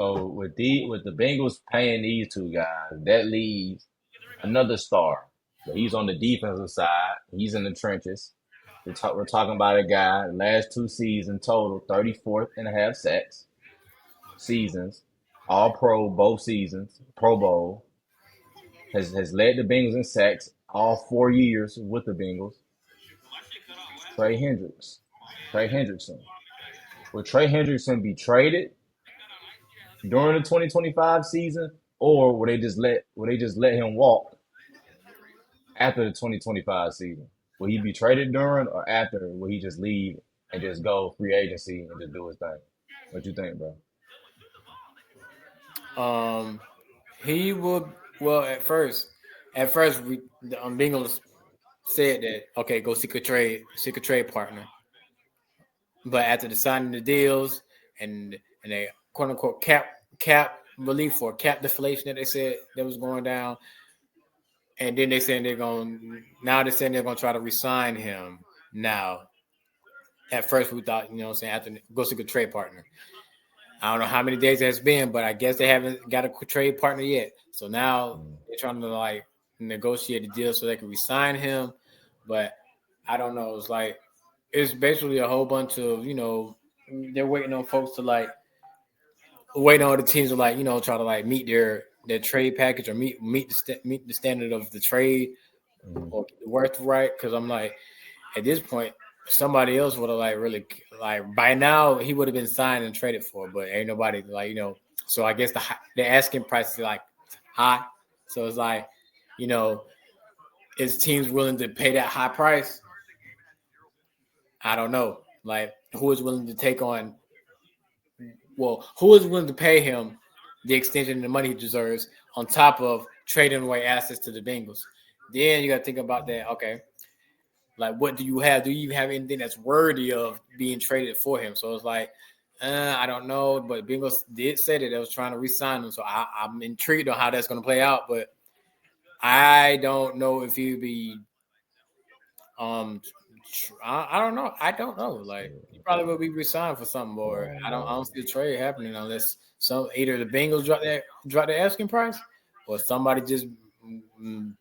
So with the Bengals paying these two guys, that leaves another star. But he's on the defensive side. He's in the trenches. We're talking about a guy, last two seasons total, 34th and a half sacks seasons, all pro both seasons, Pro Bowl, has led the Bengals in sacks all 4 years with the Bengals. Trey Hendricks. Trey Hendrickson. Will Trey Hendrickson be traded during the 2025 season, or will they just let him walk after the 2025 season? Will he be traded during or after? Will he just leave and just go free agency and just do his thing? What you think, bro? Um, he would. Well, at first the Bengals said that okay, go seek a trade partner. But after the signing the deals and they quote unquote cap relief or cap deflation that they said that was going down, and then they're saying they're gonna try to resign him now. At first we thought, what I'm saying, after go seek a trade partner. I don't know how many days it has been, but I guess they haven't got a trade partner yet. So now Mm. they're trying to like negotiate a deal so they can resign him. But I don't know. It's basically a whole bunch of they're waiting on folks to like waiting on the teams to like try to like meet their trade package or meet the standard of the trade Mhm. or worth right. Because I'm like at this point somebody else would have like really like by now he would have been signed and traded for, but ain't nobody like So I guess the asking price is like high. So it's like you know is teams willing to pay that high price? I don't know. Like who is willing to take on? Well, who is willing to pay him the extension and the money he deserves on top of trading away assets to the Bengals? Then you got to think about that. Okay, like what do you have? Do you even have anything that's worthy of being traded for him? So it's like, I don't know. But Bengals did say that they was trying to re-sign him, so I'm intrigued on how that's going to play out. But I don't know if he'd be. Um, I don't know. I don't know. Like he probably will be re-signed for something, or Oh, I don't man. see a trade happening unless either the Bengals drop their asking price, or somebody just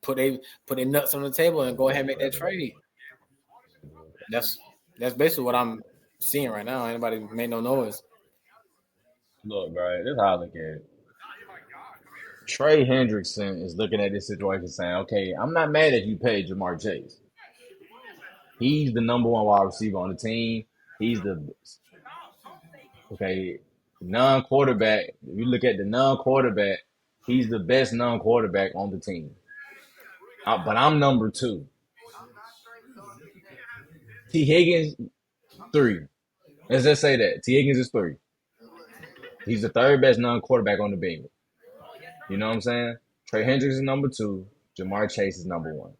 put their nuts on the table and go ahead and make that trade. That's that's basically what I'm seeing right now. Anybody made no noise. Look, bro, this is how I look at it. Trey Hendrickson is looking at this situation saying, okay, I'm not mad if you paid Jamar Chase. He's the number one wide receiver on the team. He's the okay non-quarterback. If you look at the non-quarterback, he's the best non-quarterback on the team. But I'm number two. T. Higgins, three. Let's just say that T. Higgins is three. He's the third best non-quarterback on the Bengals. You know what I'm saying? Trey Hendricks is number two. Jamar Chase is number one.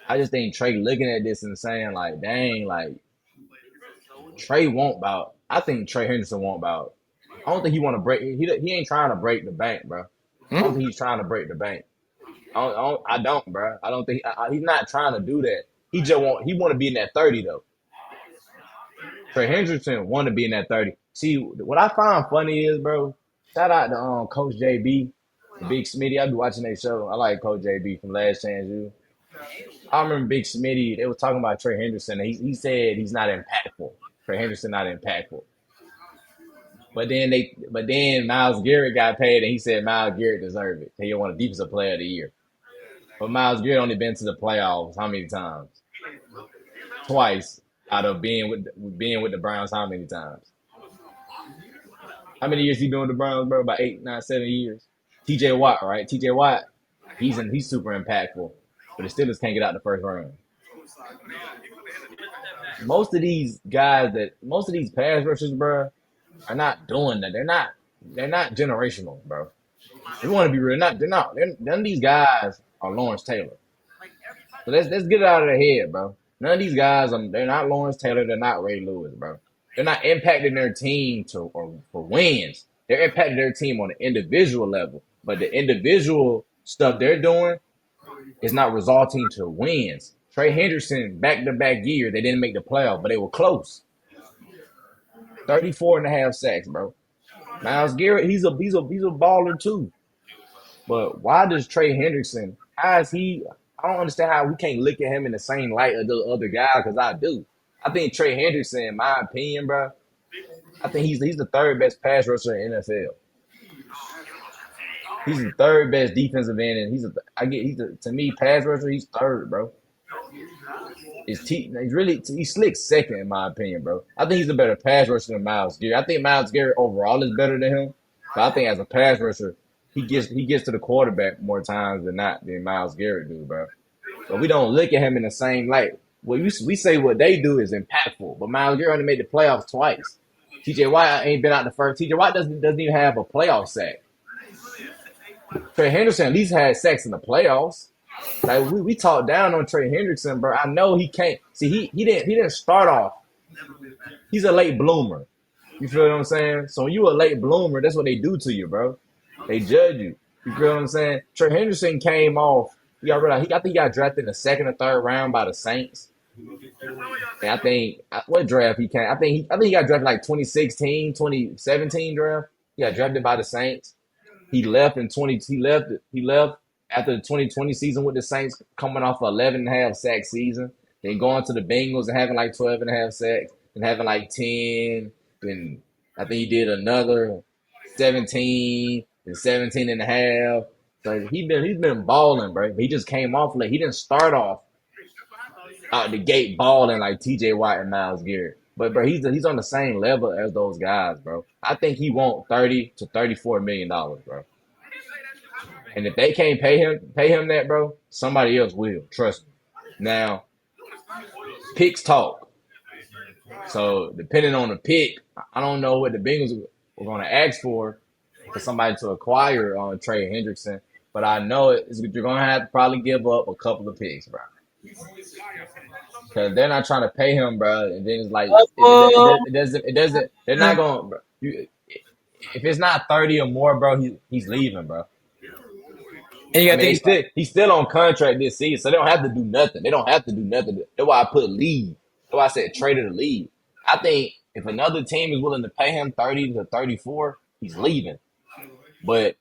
I just think Trey looking at this and saying like, dang, like Trey won't about. I think Trey Henderson won't about. I don't think he want to break. He ain't trying to break the bank, bro. I don't Hmm? think he's trying to break the bank. I don't, bro. I don't think he's not trying to do that. He want to be in that 30 though. Trey Hendrickson want to be in that 30. See, what I find funny is, bro. Shout out to Coach JB, the Big Smitty. I be watching that show. I like Coach JB from Last Chance U. I remember Big Smitty. They were talking about Trey Henderson. And he said he's not impactful. Trey Henderson not impactful. But then Miles Garrett got paid, and he said Miles Garrett deserved it. He won a defensive player of the year. But Miles Garrett only been to the playoffs how many times? Twice out of being with the Browns how many times? How many years he been with the Browns, bro? About 8, 9, 7 years. TJ Watt, right? TJ Watt, he's super impactful, but the Steelers can't get out the first round. Most of these pass rushers, bro, are not doing that. They're not generational, bro. We want to be real. None of these guys are Lawrence Taylor. So let's get it out of their head, bro. None of these guys they're not Lawrence Taylor, they're not Ray Lewis, bro. They're not impacting their team for wins. They're impacting their team on an individual level. But the individual stuff they're doing is not resulting to wins. Trey Henderson, back to back year, they didn't make the playoff, but they were close. 34 and a half sacks, bro. Miles Garrett, he's a baller too. But why does Trey Hendrickson? How is he? I don't understand how we can't look at him in the same light as the other guy because I do. I think Trey Hendrickson, in my opinion, bro, I think he's the third best pass rusher in NFL. He's the third best defensive end, and to me pass rusher. He's third, bro. He's slick second in my opinion, bro. I think he's a better pass rusher than Miles Garrett. I think Miles Garrett overall is better than him, but I think as a pass rusher, he gets to the quarterback more times than not than Miles Garrett do, bro. So we don't look at him in the same light. Well, we say what they do is impactful, but Miles Garrett only made the playoffs twice. T.J. Watt ain't been out the first. T.J. Watt doesn't even have a playoff sack. Trey Henderson at least had sacks in the playoffs. Like we talked down on Trey Hendrickson, bro. I know he can't. See, he didn't start off. He's a late bloomer. You feel what I'm saying? So when you a late bloomer, that's what they do to you, bro. They judge you. You feel what I'm saying? Trey Henderson came off. You got realize I think he got drafted in the second or third round by the Saints. And I think what draft he came. I think he got drafted like 2016, 2017 draft. He got drafted by the Saints. He left in 20. He left after the 2020 season with the Saints, coming off an 11 and a half sack season. Then going to the Bengals and having like 12 and a half sacks, and having like 10. Then I think he did another 17 and 17 and a half. So he's been balling, bro. He just came off late. He didn't start off out the gate balling like T.J. Watt and Miles Garrett. But bro, he's on the same level as those guys, bro. I think he wants $30 to $34 million, bro. And if they can't pay him that, bro, somebody else will. Trust me. Now, picks talk. So depending on the pick, I don't know what the Bengals were going to ask for somebody to acquire on Trey Hendrickson, but I know you're going to have to probably give up a couple of picks, bro. Because they're not trying to pay him, bro. And then it's like it doesn't. They're not going. Bro, if it's not 30 or more, bro, he's leaving, bro. And you I got to mean, think. he's still on contract this season, so they don't have to do nothing. They don't have to do nothing. That's why I put leave. That's why I said trade to leave. I think if another team is willing to pay him 30 to 34, he's leaving. But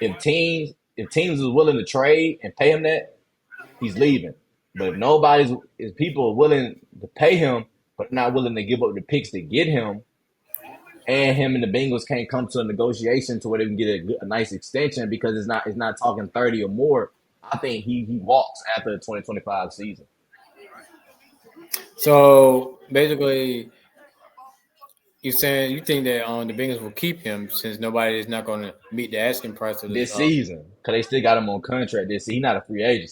if teams is willing to trade and pay him that, he's leaving. But if people are willing to pay him, but not willing to give up the picks to get him, and him and the Bengals can't come to a negotiation to where they can get a nice extension because it's not talking 30 or more, I think he walks after the 2025 season. So basically, you're saying you think that the Bengals will keep him since nobody is not going to meet the asking price of This this. season because they still got him on contract this season. He's not a free agent.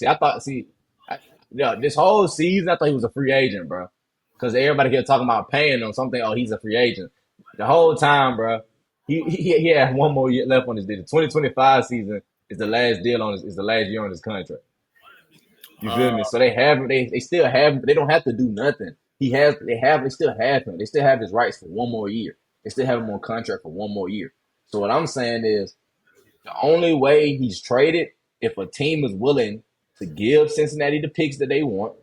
This whole season I thought he was a free agent, bro. Because everybody kept talking about paying him something. Oh, he's a free agent. The whole time, bro, he had one more year left on his deal. The 2025 season is the last year on his contract. You feel me? So they still have him, but they don't have to do nothing. They still have him. They still have his rights for one more year. They still have him on contract for one more year. So what I'm saying is the only way he's traded if a team is willing to give Cincinnati the picks that they want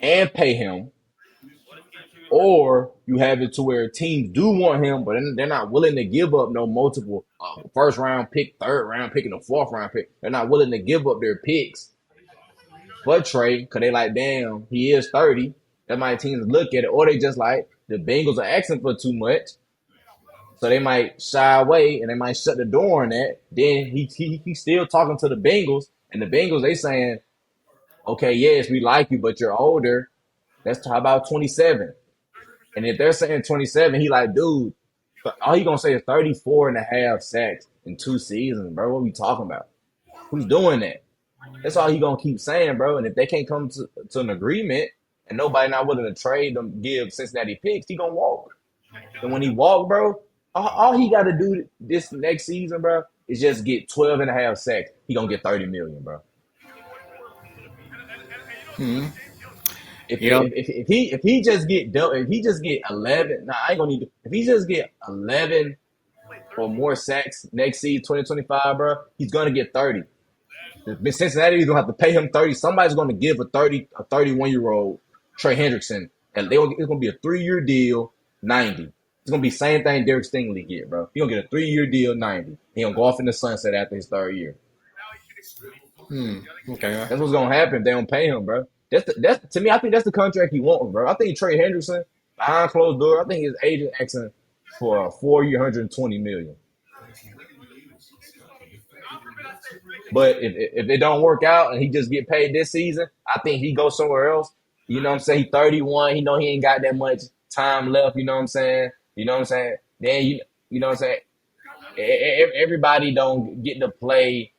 and pay him, or you have it to where teams do want him, but they're not willing to give up no multiple first round pick, third round pick, and a fourth round pick. They're not willing to give up their picks for Trey because they like, damn, he is 30. That might teams look at it, or they just like the Bengals are asking for too much. So they might shy away and they might shut the door on that. Then he's still talking to the Bengals, and the Bengals they saying, okay, yes, we like you, but you're older. Let's talk about 27. And if they're saying 27, he like, dude, all he gonna say is 34 and a half sacks in 2 seasons, bro. What we talking about? Who's doing that? That's all he gonna keep saying, bro. And if they can't come to an agreement and nobody not willing to trade them, give Cincinnati picks, he gonna walk. And when he walk, bro, all he got to do this next season, bro, is just get 12 and a half sacks. He gonna get 30 million, bro. Mm-hmm. If he just get 11, nah, I ain't gonna need to. If he just get 11 or more sacks next season, 2025, bro, he's gonna get 30. Cincinnati's gonna have to pay him 30. Somebody's gonna give a 31-year-old Trey Hendrickson, and it's gonna be a 3-year deal, 90. It's gonna be same thing Derek Stingley get, bro. He gonna get a 3-year deal, 90. He gonna go off in the sunset after his third year. Okay. That's what's gonna happen if they don't pay him, bro. That's to me. I think that's the contract he wants, bro. I think Trey Hendrickson behind closed door. I think his agent asking for a 4-year, 120 million. But if it don't work out and he just get paid this season, I think he goes somewhere else. You know what I'm saying? He 31. He know he ain't got that much time left. You know what I'm saying? You know what I'm saying? Then you know what I'm saying? Everybody don't get to play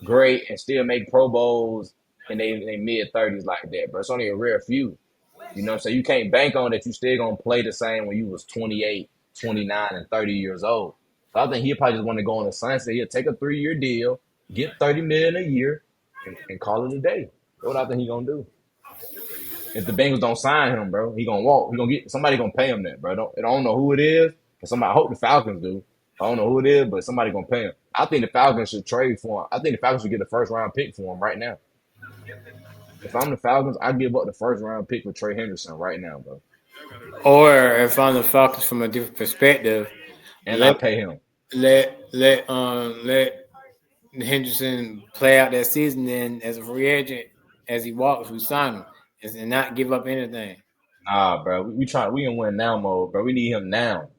great and still make Pro Bowls in they mid 30s like that, bro. It's only a rare few. You know what I'm saying? You can't bank on that you still gonna play the same when you was 28, 29, and 30 years old. So I think he'll probably just want to go on the sunset. He'll take a 3-year deal, get 30 million a year, and call it a day. That's what I think he gonna do. If the Bengals don't sign him, bro, he gonna walk. He gonna get somebody gonna pay him that, bro. I don't know who it is. But somebody, I hope the Falcons do. I don't know who it is, but somebody gonna pay him. I think the Falcons should trade for him. I think the Falcons should get the first round pick for him right now. If I'm the Falcons, I'd give up the first round pick for Trey Hendrickson right now, bro. Or if I'm the Falcons from a different perspective, And I let pay him. let Henderson play out that season. Then as a free agent, as he walks, we sign him and not give up anything. Nah, bro. We in win now mode, bro. We need him now.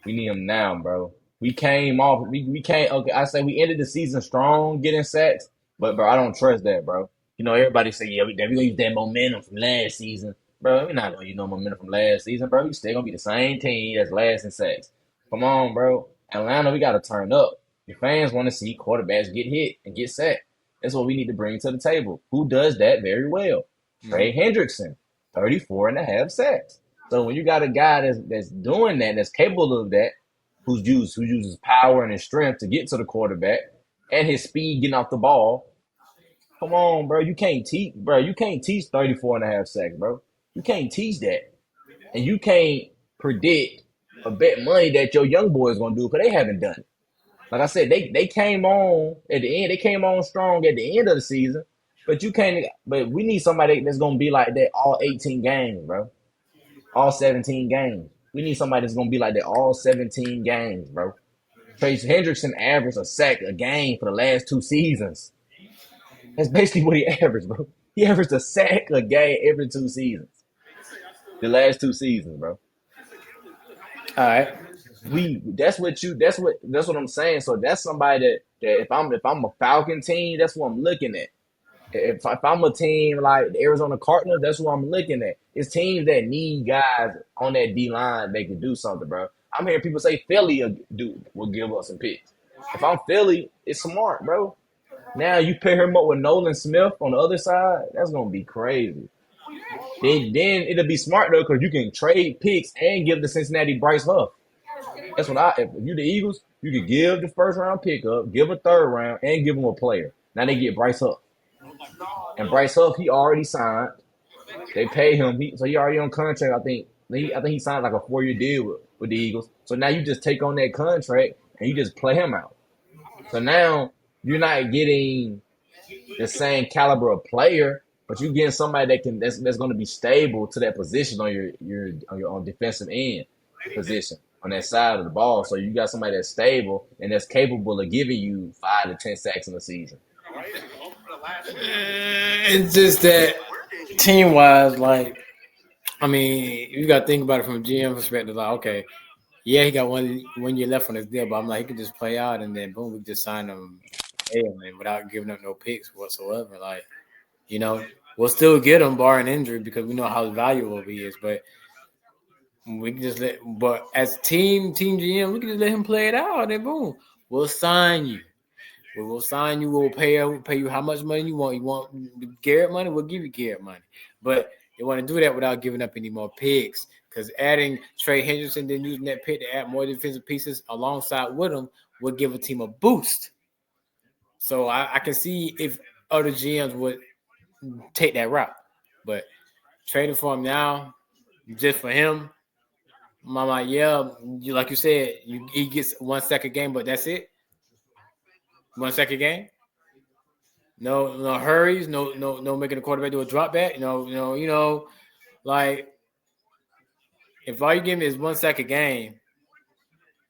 We need him now, bro. We came off. We can't. Okay, I say we ended the season strong, getting sacks, but bro, I don't trust that, bro. You know, everybody say, yeah, we gonna use that momentum from last season, bro. We're not gonna use no momentum from last season, bro. We still gonna be the same team that's last in sacks. Come on, bro. Atlanta, we gotta turn up. The fans want to see quarterbacks get hit and get sacked. That's what we need to bring to the table. Who does that very well? Trey Hendrickson, 34 and a half sacks. So when you got a guy that's doing that, that's capable of that, who uses power and his strength to get to the quarterback and his speed getting off the ball. Come on, bro. You can't teach 34 and a half sacks, bro. You can't teach that. And you can't predict or bet money that your young boy is gonna do because they haven't done it. Like I said, they came on at the end, they came on strong at the end of the season, but you can't but we need somebody that's gonna be like that all 18 games, bro. All 17 games. We need somebody that's gonna be like that all 17 games, bro. Trace Hendrickson averaged a sack a game for the last 2 seasons. That's basically what he averaged, bro. He averaged a sack a game every 2 seasons. The last 2 seasons, bro. All right. That's what I'm saying. So that's somebody that if I'm a Falcon team, that's what I'm looking at. If I'm a team like the Arizona Cardinals, that's what I'm looking at. It's teams that need guys on that D line that can do something, bro. I'm hearing people say Philly will give us some picks. If I'm Philly, it's smart, bro. Now you pair him up with Nolan Smith on the other side, that's gonna be crazy. Then it'll be smart though, because you can trade picks and give the Cincinnati Bryce Huff. That's what if you the Eagles, you could give the first round pick up, give a third round, and give them a player. Now they get Bryce Huff. And Bryce Huff, he already signed. They pay him. So he already on contract. I think he signed like a 4-year deal with the Eagles. So now you just take on that contract and you just play him out. So now you're not getting the same caliber of player, but you're getting somebody that's going to be stable to that position on your defensive end position on that side of the ball. So you got somebody that's stable and that's capable of giving you 5 to 10 sacks in a season. It's just that team wise, like, I mean, you got to think about it from a GM perspective. Like, okay, yeah, he got one year left on his deal, but I'm like, he could just play out and then boom, we just sign him, without giving up no picks whatsoever. Like, we'll still get him barring injury because we know how valuable he is. But we can just but as team GM, we can just let him play it out and boom, we'll sign you. We will sign you. We'll pay you how much money you want. You want Garrett money? We'll give you Garrett money. But they want to do that without giving up any more picks. Because adding Trey Hendrickson, then using that pick to add more defensive pieces alongside with him would give a team a boost. So I can see if other GMs would take that route. But trading for him now, just for him, I'm like, yeah, like you said, he gets 1 sack a game, but that's it. 1 sack a game. No hurries, no making the quarterback do a drop back. Like if all you give me is 1 sack a game,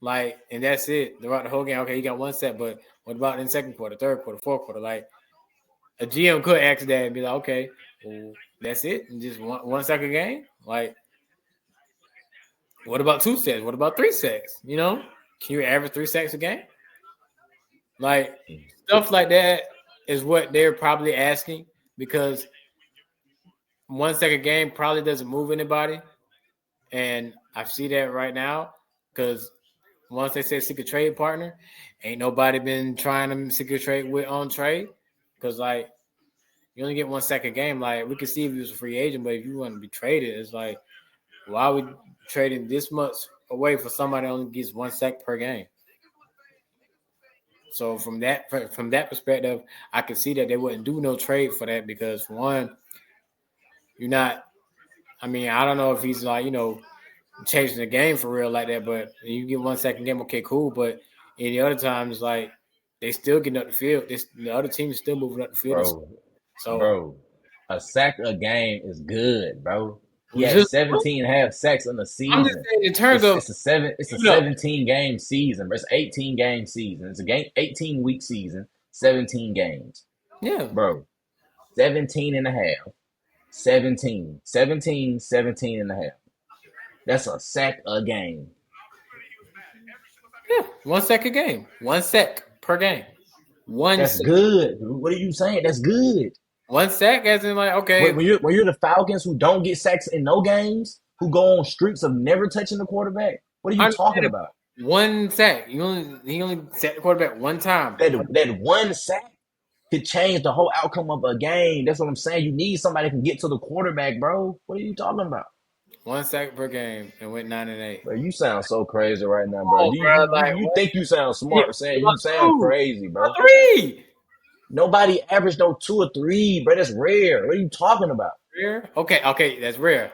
like, and that's it throughout the whole game. Okay, you got 1 sack, but what about in the second quarter, third quarter, fourth quarter? Like, a GM could ask that and be like, okay, well, that's it, and just one sack a game. Like, what about 2 sacks? What about 3 sacks? You know, can you average 3 sacks a game? Like, stuff like that is what they're probably asking, because 1 sack a game probably doesn't move anybody, and I see that right now because once they say secret trade partner, ain't nobody been trying to secret trade with on trade, because like you only get 1 sack a game. Like, we could see if he was a free agent, but if you want to be traded, it's like, why are we trading this much away for somebody that only gets 1 sack per game? So from that perspective, I could see that they wouldn't do no trade for that, because for one, you're not. I mean, I don't know if he's like, changing the game for real like that, but you get 1 sack a game, okay, cool. But any other times, like, they still getting up the field. The other team is still moving up the field. Bro, So bro, a sack a game is good, bro. He we had just, 17 and a half sacks in the I'm just season. saying in terms It's of, it's a seven it's a 17 game season, but it's 18 game season. It's a 18-week season, 17 games. yeah, Bro, 17 and a half. 17 and a half. That's a sack a game. yeah, 1 sack a game, 1 sack per game, That's good. What are you saying? That's good. 1 sack, as in like, okay, When you're the Falcons who don't get sacks in no games, who go on streaks of never touching the quarterback, what are you talking about? 1 sack. He only sacked the quarterback 1 time. That one sack could change the whole outcome of a game. That's what I'm saying. You need somebody who can get to the quarterback, bro. What are you talking about? 1 sack per game and went 9-8. Bro, you sound so crazy right now, bro. Oh, bro, like, You think you sound smart saying you sound crazy, bro. 3. Nobody averaged no 2 or 3, bro. That's rare. What are you talking about? Rare? Okay, that's rare.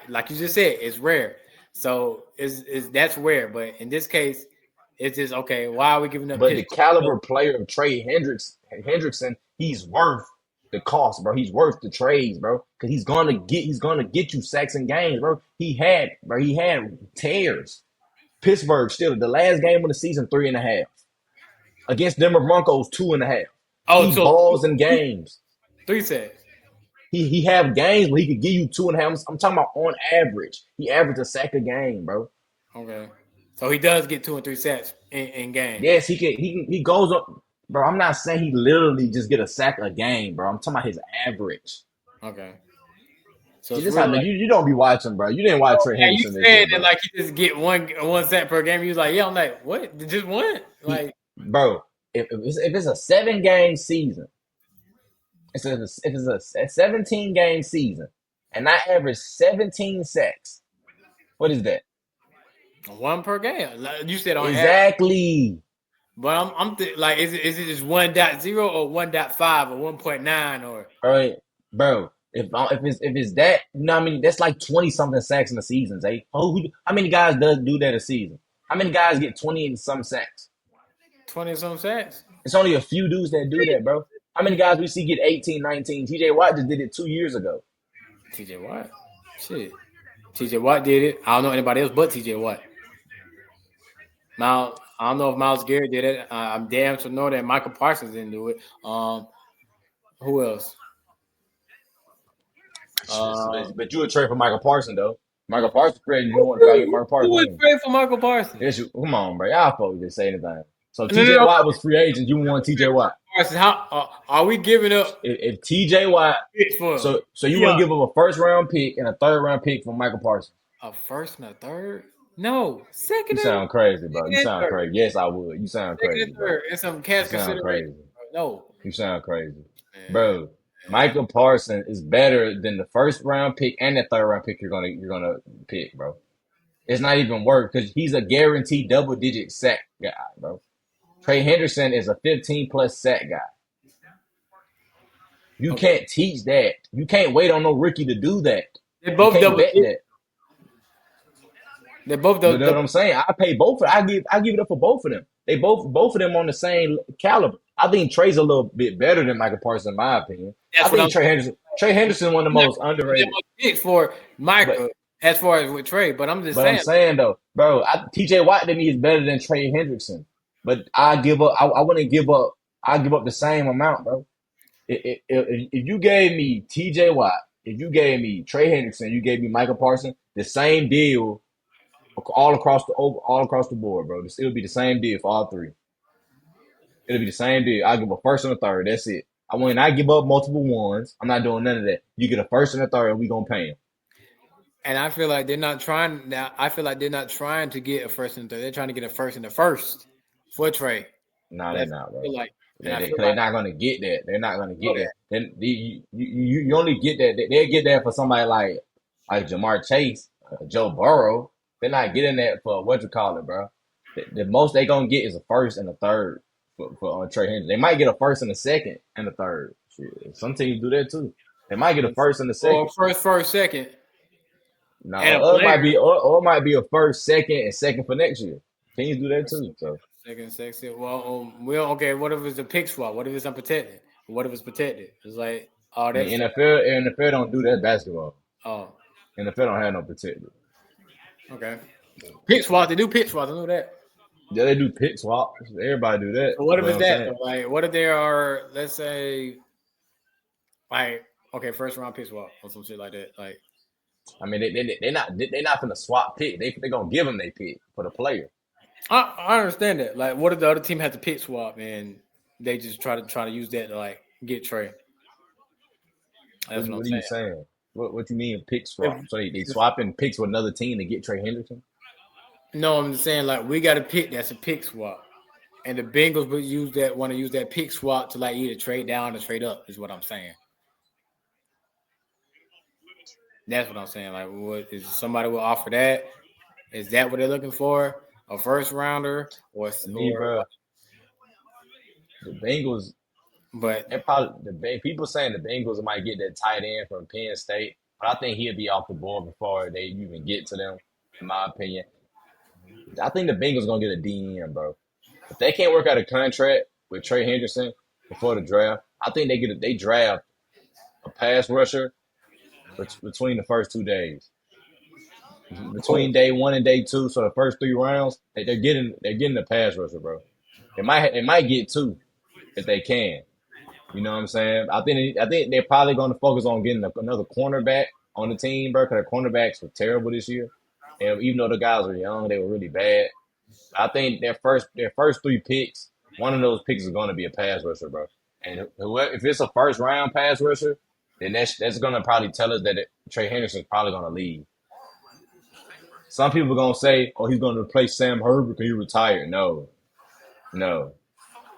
Like you just said, it's rare. So that's rare. But in this case, it's just, okay, why are we giving up? But the caliber player of Trey Hendrickson, he's worth the cost, bro. He's worth the trades, bro. Because he's gonna get you sacks and games, bro. He had tears. Pittsburgh still the last game of the season, 3.5. Against Denver Broncos, 2.5. Oh, he so balls in games. 3 sacks. He have games where he could give you 2.5. I'm talking about on average. He averaged a sack a game, bro. Okay. So he does get 2 and 3 sacks in games. Yes, he goes up. Bro, I'm not saying he literally just get a sack a game, bro. I'm talking about his average. Okay. So See, it's this really how like, you don't be watching, bro. You didn't watch Trey yeah, you Hendrickson this year, said that bro. like he just get one sack per game. He was like, yeah, I'm like, what? Just one? Like, Bro, if it's a 7-game season, if it's a 17-game season, and I average 17 sacks, what is that? 1 per game. Like you said on average. Exactly. But I'm like, is it just 1.0 or 1.5 or 1.9 or? All right, bro. If it's that, you know what I mean? That's like 20 something sacks in the season, eh? How many guys does do that a season? How many guys get 20 and some sacks? 20 some sacks. It's only a few dudes that do that, bro. How many guys we see get 18, 19? TJ Watt just did it 2 years ago. TJ Watt? Shit. TJ Watt did it. I don't know anybody else but TJ Watt. Now, I don't know if Myles Garrett did it. I'm damn sure know that Michael Parsons didn't do it. Who else? But you would trade for Michael Parsons, though. Michael Parsons, you want to value Michael Parsons. Who would trade for Michael Parsons? Yes, come on, bro. Y'all folks just say anything. So TJ Watt was free agent. You want TJ Watt? How are we giving up? If TJ Watt, so you want to give him a 1st round pick and a 3rd round pick for Michael Parsons? A 1st and a 3rd? No, 2nd. You sound crazy, bro. You sound crazy. Yes, I would. You sound crazy, bro. And some cash consideration. No, you sound crazy, bro. Michael Parsons is better than the 1st round pick and the 3rd round pick you're gonna pick, bro. It's not even worth because he's a guaranteed double-digit sack guy, bro. Trey Hendrickson is a 15-plus sack guy. You can't teach that. You can't wait on no rookie to do that. They both double that. They're both double. You know what I'm saying? I pay both. I give it up for both of them. They both of them on the same caliber. I think Trey's a little bit better than Michael Parsons, in my opinion. I think Trey Hendrickson one of the most underrated. Pick for Michael. as far as with Trey. But I'm just But I'm saying, saying though, bro, TJ Watt to me is better than Trey Hendrickson. But I give up. I wouldn't give up. I give up the same amount, bro. If you gave me TJ Watt, if you gave me Trey Hendrickson, you gave me Michael Parsons, the same deal all across the board, bro. It would be the same deal for all three. It'll be the same deal. I'll give a first and a third. That's it. I will not give up multiple ones. I'm not doing none of that. You get a first and a third, and we gonna pay him. and I feel like they're not trying now. I feel like they're not trying to get a first and third. They're trying to get a first and a first for Trey. No, they're That's not, what I feel bro. like, and They, I they, feel cause they're like not gonna get that. They're not gonna know get that. that. Then you only get that. They get that for somebody like Jamar Chase, Joe Burrow. They're not getting that for what you call it, bro. The most they gonna get is a first and a third for Trey Hendrickson. They might get a first and a second and a third. Shit. Some teams do that too. They might get a first and a Or second. first, second, Now, and a it might player. be, or it might be a first, second, and second for next year. Teams do that too. So Second, second. Well, okay. What if it's a pick swap? What if it's unprotected? What if it's protected? It's like all I that mean, stuff. NFL don't do that basketball. Oh, NFL don't have no protected. okay. Pick swap. They do pick swaps. I know that. Yeah, they do pick swaps. Everybody do that. So what if But it's I'm that saying, though? Like, what if there are, let's say, like, okay, first round pick swap or some shit like that? Like, I mean, they're not gonna swap pick. They gonna give them their pick for the player. I understand that. Like, what if the other team has to pick swap and they just try to use that to like get Trey? That's what I'm What are saying. you saying? What you mean pick If, swap? So they swapping picks with another team to get Trey Hendrickson? no, I'm just saying like we got a pick that's a pick swap. And the Bengals would want to use that pick swap to like either trade down or trade up, is what I'm saying. That's what I'm saying. Like, what is somebody will offer that? Is that what they're looking for? A first rounder To me, or bro, what? the Bengals. But They probably people saying the Bengals might get that tight end from Penn State, but I think he'll be off the board before they even get to them. In my opinion, I think the Bengals gonna get a DN, bro. If they can't work out a contract with Trey Hendrickson before the draft, I think they draft a pass rusher between the first 2 days, between day one and day two. So the first 3 rounds, they're getting the pass rusher, bro. They might get two if they can. You know what I'm saying? I think they're probably going to focus on getting another cornerback on the team, bro. Because the cornerbacks were terrible this year, and even though the guys were young, they were really bad. I think their first 3 picks, one of those picks is going to be a pass rusher, bro. And whoever, if it's a first round pass rusher, then that's going to probably tell us that Trey Henderson's probably going to leave. Some people are going to say, "Oh, he's going to replace Sam Herbert because he retired." No, no,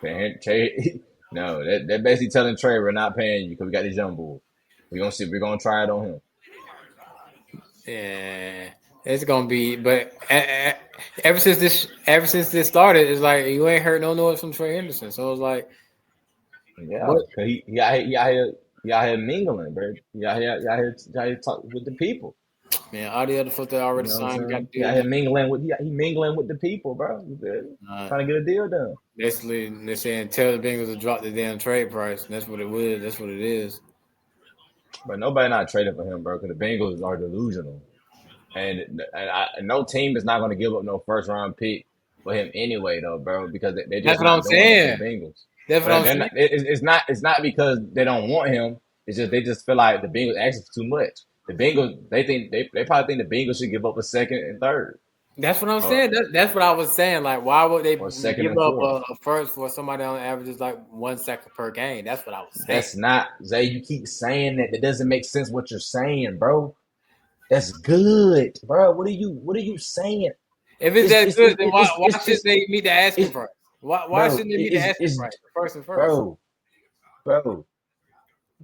Trey, no. They're basically telling Trey we're not paying you because we got this young bull. We're gonna see. We're gonna try it on him. yeah, it's gonna be. But ever since this started, it's like you ain't heard no noise from Trey Henderson. So it's like, Yeah, what? because he out here mingling, bro. He out here talk with the people. Man, all the other folks that You already know what I'm signed got saying? He out deals. here mingling with he mingling with the people, bro. You feel me? Uh, Trying to get a deal done. Basically, they're saying tell the Bengals to drop the damn trade price. And that's what it was. That's what it is. But nobody not trading for him, bro. Because the Bengals are delusional, and no team is not going to give up no first round pick for him anyway, though, bro. Because they're That's just what I'm not doing that for the saying. Bengals. That's what But I'm they're saying. not. It's not because they don't want him. It's just they just feel like the Bengals asking for too much. The Bengals they probably think the Bengals should give up a second and third, That's what I'm or saying. That's what I was saying. Like, why would they or second give and up fourth. a first for somebody on averages like 1 second per game? That's what I was saying. That's not Zay. You keep saying that. That doesn't make sense. What you're saying, bro. That's good, bro. What are you saying? If it's It's that it's good, it's then it's why it's, should it's, they meet the asking it's price? Why bro. shouldn't they meet the asking It's price first and first? bro, bro.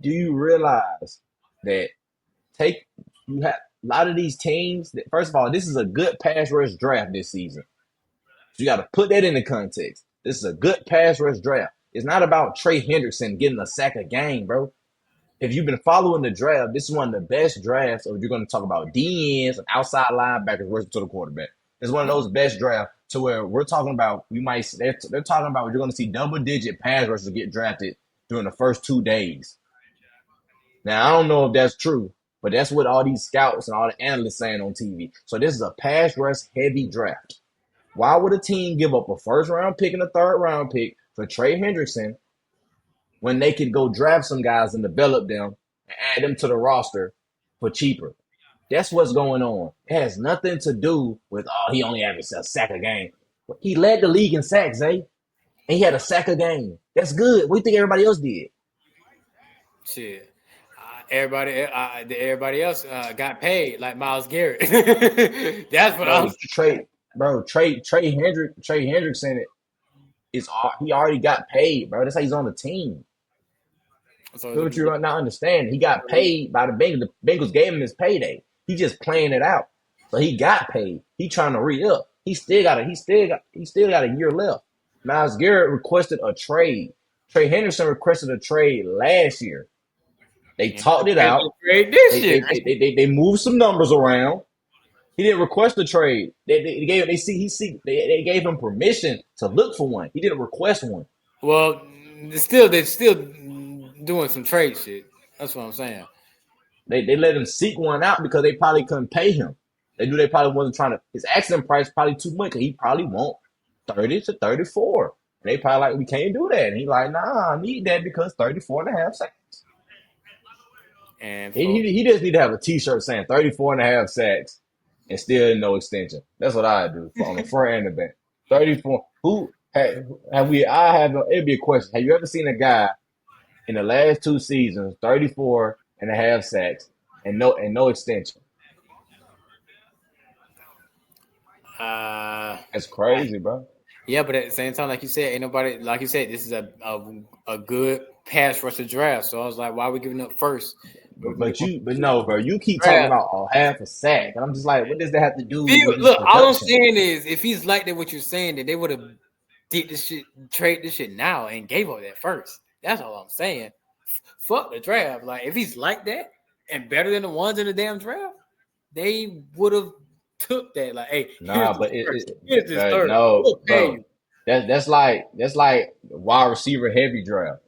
Do you realize that take you have a lot of these teams that first of all, this is a good pass rush draft this season. So you got to put that into context. This is a good pass rush draft. It's not about Trey Hendrickson getting a sack a game, bro. If you've been following the draft, this is one of the best drafts. Or you're going to talk about DNs and outside linebackers working to the quarterback. It's one of those best drafts to where we're talking about. They're talking about you're going to see double digit pass rushers get drafted during the first 2 days. Now I don't know if that's true, But that's what all these scouts and all the analysts saying on TV. So this is a pass rush heavy draft. Why would a team give up a first round pick and a third round pick for Trey Hendrickson when they could go draft some guys and develop them and add them to the roster for cheaper? That's what's going on. It has nothing to do with, he only averaged a sack a game. He led the league in sacks, And he had a sack a game. That's good. What do you think everybody else did? Shit. Everybody else got paid like Myles Garrett. That's what I'm Trey Hendrickson he already got paid, bro. That's how he's on the team. So what you're not understanding. He got paid by the Bengals. The Bengals gave him his payday. He just playing it out. So he got paid. He trying to re-up. He still got a year left. Myles Garrett requested a trade. Trey Hendrickson requested a trade last year. They talked it out. They moved some numbers around. He didn't request a trade. They gave him permission to look for one. He didn't request one. Well, they're still doing some trade shit. That's what I'm saying. They let him seek one out because they probably couldn't pay him. They knew they probably wasn't trying to. His accident price probably too much. He probably want 30 to 34. And they probably like, we can't do that. And he like, nah, I need that because 34 and a half sacks. And he just need to have a T-shirt saying 34 and a half sacks and still no extension. That's what I do on the front and the back. 34. It'd be a question. Have you ever seen a guy in the last 2 seasons, 34 and a half sacks and no extension? That's crazy, bro. Yeah, but at the same time, like you said, ain't nobody, like you said, this is a good pass rusher draft. So I was like, why are we giving up first? But no, bro, you keep talking about half a sack. And I'm just like, what does that have to do with look, all I'm saying is if he's like that, what you're saying, that they would have did this shit, trade this shit now and gave up that first. That's all I'm saying. Fuck the draft. Like, if he's like that and better than the ones in the damn draft, they would have took that. Like, hey, but here's this third. No, bro. That's like wide receiver heavy draft.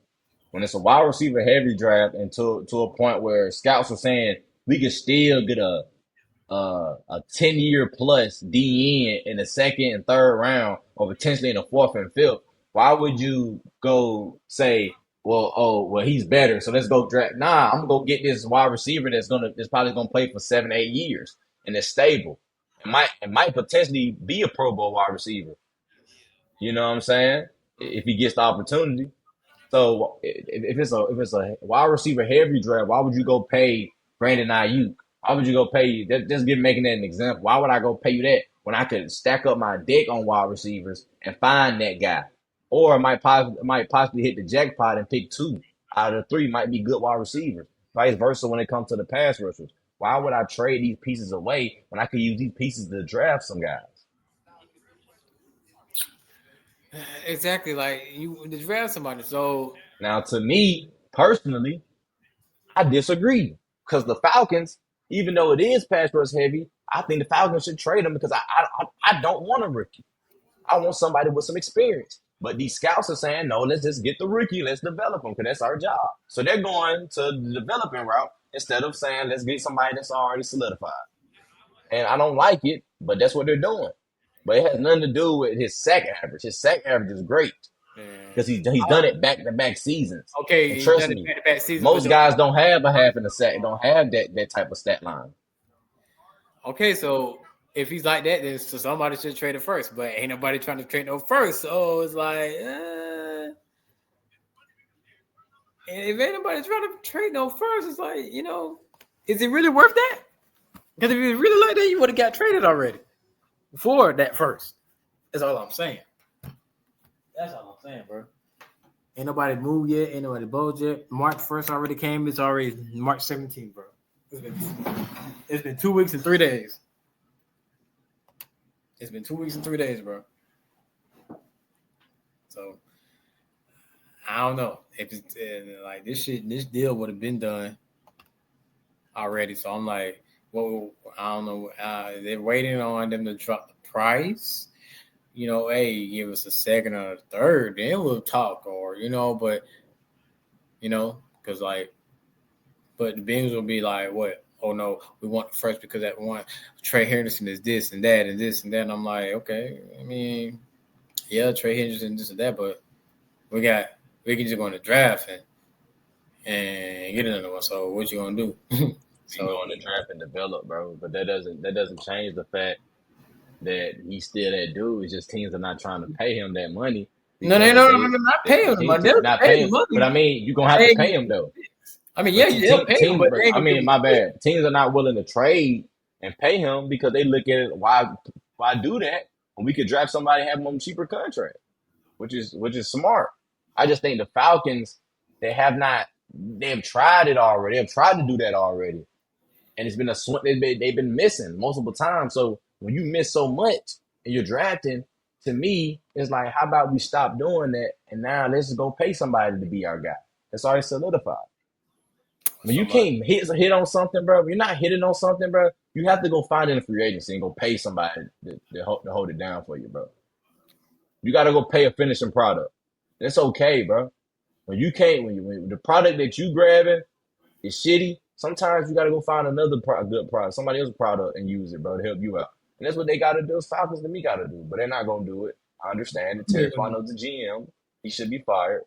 When it's a wide receiver heavy draft and to a point where scouts are saying we can still get a 10-year plus DN in the second and third round or potentially in the fourth and fifth, why would you go say, well, he's better, so let's go draft? Nah, I'm gonna go get this wide receiver that's probably gonna play for 7-8 years and it's stable. It might potentially be a Pro Bowl wide receiver. You know what I'm saying? If he gets the opportunity. So if it's a wide receiver heavy draft, why would you go pay Brandon Ayuk? Why would you go pay making that an example? Why would I go pay you that when I could stack up my deck on wide receivers and find that guy? Or I might possibly hit the jackpot and pick 2 out of the 3 might be good wide receivers. Vice versa when it comes to the pass rushers. Why would I trade these pieces away when I could use these pieces to draft some guys? Exactly, like you to draft somebody. So now, to me personally, I disagree because the Falcons, even though it is pass rush heavy, I think the Falcons should trade him because I don't want a rookie. I want somebody with some experience. But these scouts are saying, no, let's just get the rookie, let's develop him because that's our job. So they're going to the developing route instead of saying, let's get somebody that's already solidified. And I don't like it, but that's what they're doing. But it has nothing to do with his sack average. His sack average is great because he's done it back-to-back seasons. Okay, and trust me, most guys don't have a half in the sack. Don't have that type of stat line. Okay, so if he's like that, then somebody should trade it first. But ain't nobody trying to trade no first. So it's like, if ain't nobody trying to trade no first, it's like, is it really worth that? Because if it was really like that, you would have got traded already before that first. That's all I'm saying. That's all I'm saying, bro. Ain't nobody moved yet. Ain't nobody bulged yet. March 1st already came. It's already March 17th, bro. It's been 2 weeks and 3 days. It's been 2 weeks and 3 days, bro. So I don't know if it's like this deal would have been done already. So I'm like, well, I don't know. They're waiting on them to drop the price. Hey, give us a second or a third, then we'll talk. Or but because but the Bengals will be like what oh no, we want first because that one Trey Henderson is this and that and this and that. And I'm like, okay, I mean, yeah, Trey Henderson this and that, but we can just go in the draft and get another one. So what you gonna do? He go in the draft and develop, bro. But that doesn't change the fact that he's still that dude. It's just teams are not trying to pay him that money No, because not pay him the money. They'll not pay pay the him. But money. I mean, you're gonna have to pay him though. I mean, But yeah, they'll pay him, but they ain't I gonna give mean, him my bad. Teams are not willing to trade and pay him because they look at it. Why do that when we could draft somebody and have him on a cheaper contract, which is smart. I just think the Falcons they have not. They have tried it already. They have tried to do that already, and it's been a swing. They've been missing multiple times. So when you miss so much and you're drafting, to me, it's like, how about we stop doing that and now let's go pay somebody to be our guy. It's already solidified. When you somebody. can't hit on something, bro, you're not hitting on something, bro. You have to go find it in a free agency and go pay somebody to hold it down for you, bro. You got to go pay a finishing product. That's okay, bro. When you can't, when the product that you grabbing is shitty, sometimes you got to go find another good product, somebody else's product, and use it, bro, to help you out. And that's what they got to do. Falcons to me got to do, but they're not gonna do it. I understand it. Terry Fontenot's the GM. He should be fired.